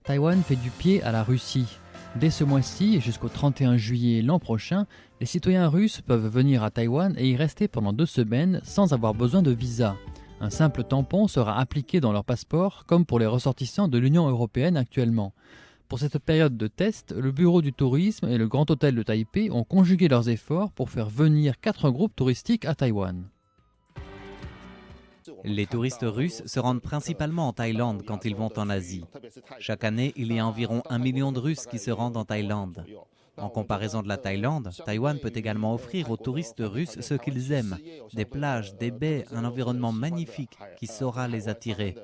Taïwan fait du pied à la Russie. Dès ce mois-ci et jusqu'au 31 juillet l'an prochain, les citoyens russes peuvent venir à Taïwan et y rester pendant 2 semaines sans avoir besoin de visa. Un simple tampon sera appliqué dans leur passeport comme pour les ressortissants de l'Union européenne actuellement. Pour cette période de test, le Bureau du tourisme et le Grand Hôtel de Taipei ont conjugué leurs efforts pour faire venir 4 groupes touristiques à Taïwan. Les touristes russes se rendent principalement en Thaïlande quand ils vont en Asie. Chaque année, il y a environ 1 million de Russes qui se rendent en Thaïlande. En comparaison de la Thaïlande, Taïwan peut également offrir aux touristes russes ce qu'ils aiment. Des plages, des baies, un environnement magnifique qui saura les attirer.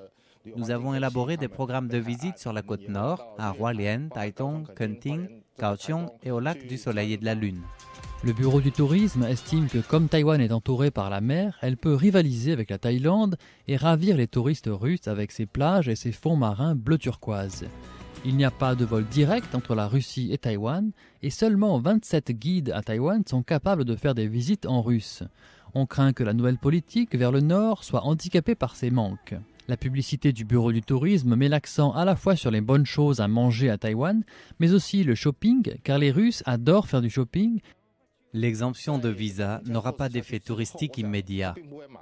Nous avons élaboré des programmes de visite sur la côte nord, à Hualien, Taitung, Kenting, Kaohsiung et au lac du Soleil et de la Lune. Le Bureau du tourisme estime que comme Taïwan est entourée par la mer, elle peut rivaliser avec la Thaïlande et ravir les touristes russes avec ses plages et ses fonds marins bleu turquoise. Il n'y a pas de vol direct entre la Russie et Taïwan et seulement 27 guides à Taïwan sont capables de faire des visites en russe. On craint que la nouvelle politique vers le nord soit handicapée par ces manques. La publicité du Bureau du tourisme met l'accent à la fois sur les bonnes choses à manger à Taïwan, mais aussi le shopping, car les Russes adorent faire du shopping. L'exemption de visa n'aura pas d'effet touristique immédiat.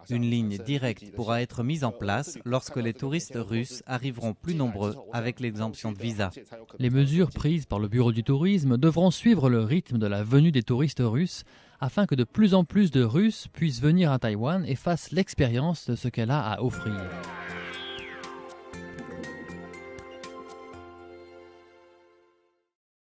Une ligne directe pourra être mise en place lorsque les touristes russes arriveront plus nombreux avec l'exemption de visa. Les mesures prises par le Bureau du tourisme devront suivre le rythme de la venue des touristes russes afin que de plus en plus de Russes puissent venir à Taïwan et fassent l'expérience de ce qu'elle a à offrir.